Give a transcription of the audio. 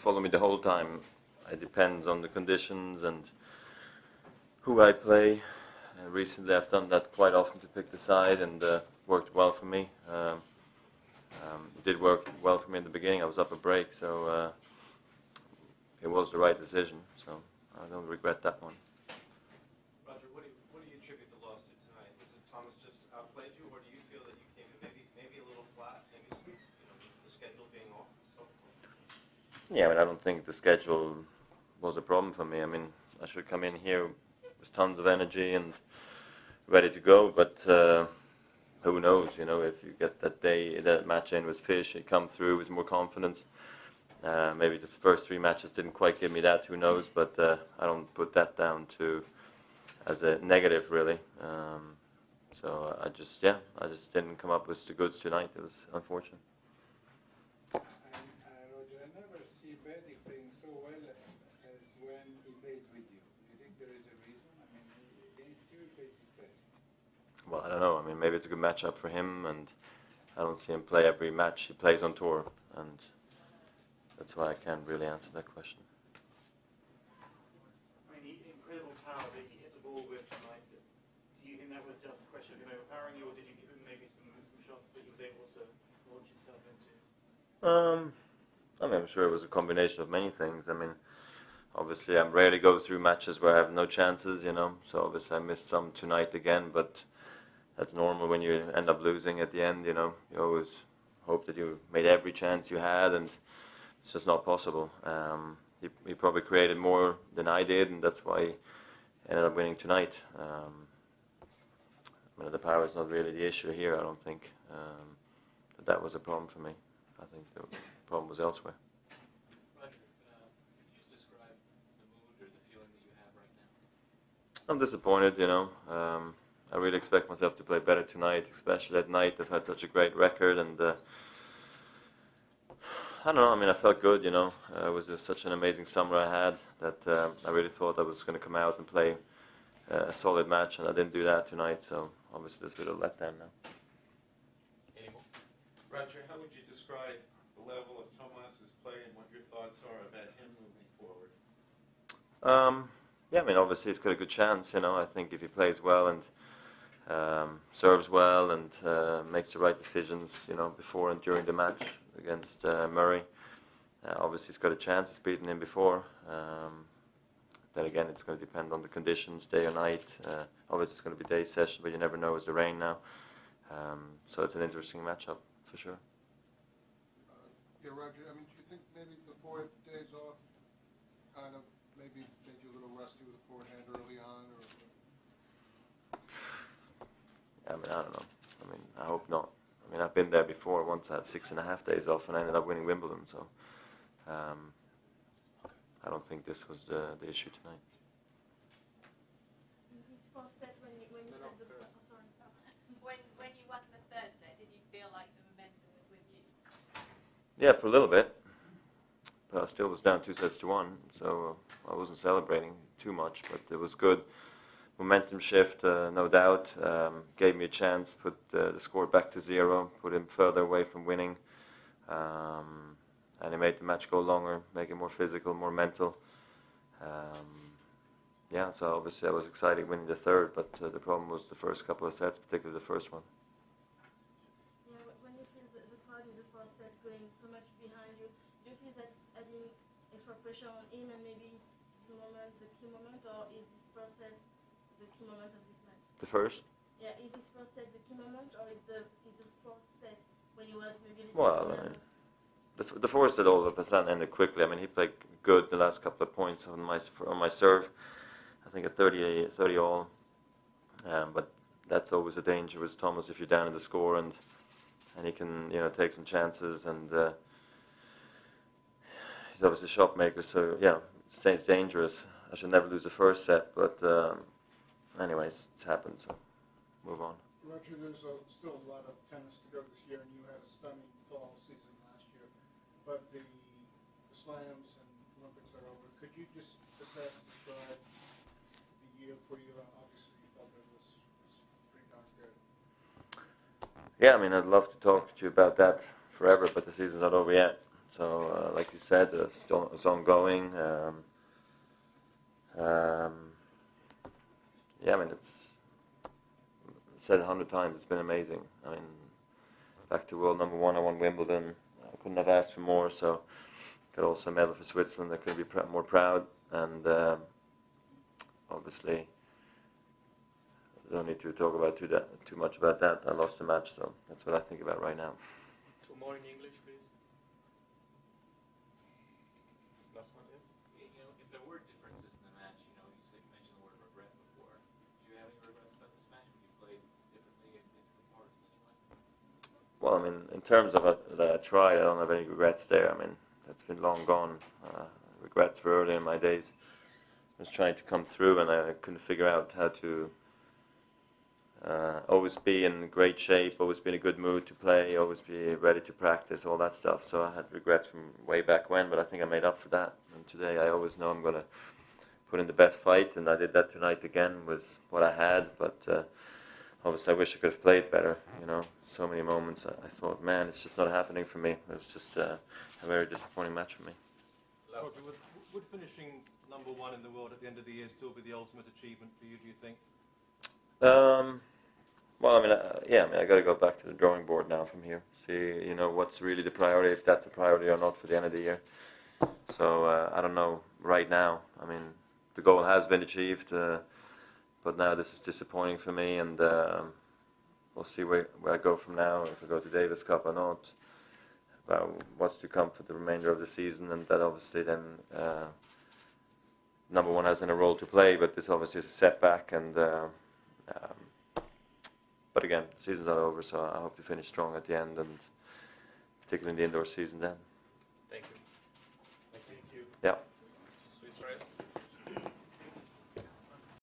follow me the whole time. It depends on the conditions and who I play. Recently I've done that quite often to pick the side, and worked well for me. It did work well for me in the beginning. I was up a break, so it was the right decision. So I don't regret that one. Roger, what do you attribute the loss to tonight? Is it Thomas just outplayed you, or do you feel that you came in maybe a little flat, maybe the schedule being off and so forth? Yeah, I mean, I don't think the schedule was a problem for me. I mean, I should come in here with tons of energy and ready to go, but who knows, if you get that match in with Fish, you come through with more confidence. Maybe the first 3 matches didn't quite give me that, who knows, but I don't put that down as a negative, really. So I just didn't come up with the goods tonight. It was unfortunate. Roger, I never see Berdych playing so well as when he plays with you. Do you think there is a reason? I mean, against you, he plays his best. Well, I don't know. I mean, maybe it's a good matchup for him, and I don't see him play every match he plays on tour, and that's why I can't really answer that question. I mean, the incredible power that he hit the ball with tonight, do you think that was just a question of him overpowering you, or did you give him maybe some shots that he was able to launch himself into? I mean, I'm sure it was a combination of many things. I mean, obviously, I rarely go through matches where I have no chances, so obviously I missed some tonight again, but that's normal when you end up losing at the end, You always hope that you made every chance you had, and it's just not possible. He probably created more than I did, and that's why he ended up winning tonight. I mean, the power is not really the issue here, I don't think. That was a problem for me. I think the problem was elsewhere. Roger, could you just describe the mood or the feeling that you have right now? I'm disappointed, I really expect myself to play better tonight, especially at night. I've had such a great record, and I don't know, I mean, I felt good, It was just such an amazing summer I had that I really thought I was going to come out and play a solid match, and I didn't do that tonight, so obviously there's a bit of letdown now. Roger, how would you describe the level of Tomas's play and what your thoughts are about him moving forward? Yeah, I mean, obviously he's got a good chance, I think if he plays well and serves well and makes the right decisions, before and during the match against Murray. Obviously he's got a chance. He's beaten him before. Then again, it's going to depend on the conditions, day or night. Obviously it's going to be day session, but you never know with the rain now. So it's an interesting matchup, for sure. Yeah, Roger, I mean, do you think maybe the 4 days off kind of maybe made you a little rusty with the forehand early on? Or? I mean, I don't know. I mean, I hope not. I mean, I've been there before. Once I had 6.5 days off, and I ended up winning Wimbledon. So, I don't think this was the issue tonight. When you won the third set, did you feel like the momentum was with you? Yeah, for a little bit. But I still was down 2-1, so I wasn't celebrating too much. But it was good. Momentum shift, no doubt, gave me a chance, put the score back to 0, put him further away from winning, and it made the match go longer, make it more physical, more mental. Yeah, so obviously I was excited winning the third, but the problem was the first couple of sets, particularly the first one. Yeah, when you feel the crowd in the first set going so much behind you, do you feel that's adding extra pressure on him, and maybe the key moment, or is this first set the key moment of this match? The first? Yeah, is this first set the key moment, or is the fourth set when you was maybe a little well, the fourth set all of a sudden ended quickly. I mean, he played good the last couple of points on my serve. I think at 30 all. But that's always a danger with Thomas if you're down in the score, and he can take some chances, and he's obviously a shot maker. So yeah, it's dangerous. I should never lose the first set, but anyways, it's happened, so move on. Roger, there's still a lot of tennis to go this year, and you had a stunning fall season last year. But the slams and Olympics are over. Could you just describe the year for you? Obviously, you felt it was pretty darn good. Yeah, I mean, I'd love to talk to you about that forever, but the season's not over yet. So like you said, it's ongoing. Yeah, I mean, it's said 100 times. It's been amazing. I mean, back to world number 1. I won Wimbledon. I couldn't have asked for more. So got also a medal for Switzerland. I couldn't be more proud. And obviously, don't need to talk about too much about that. I lost the match, so that's what I think about right now. 2 more in English, please. Last one, yeah. You know, if there were differences in the match, you know, you mentioned the word regret before. Do you have any regrets about this match? Would you play differently in different parts anyway? Well, I mean, in terms of that I tried, I don't have any regrets there. I mean, that's been long gone. Regrets were early in my days. I was trying to come through, and I couldn't figure out how to always be in great shape, always be in a good mood to play, always be ready to practice, all that stuff. So I had regrets from way back when, but I think I made up for that. And today I always know I'm going to put in the best fight, and I did that tonight again with what I had. But obviously I wish I could have played better. You know, so many moments I thought, man, it's just not happening for me. It was just a very disappointing match for me. Roger, would finishing number 1 in the world at the end of the year still be the ultimate achievement for you, do you think? Well, I mean, yeah, I mean, I got to go back to the drawing board now from here. See, you know, what's really the priority, if that's a priority or not for the end of the year. So I don't know right now. I mean, the goal has been achieved, but now this is disappointing for me, and we'll see where I go from now. If I go to Davis Cup or not, about what's to come for the remainder of the season, and that obviously then number 1 has in a role to play. But this obviously is a setback, and. But again, the season's not over, so I hope to finish strong at the end, and particularly in the indoor season then. Thank you. Yeah.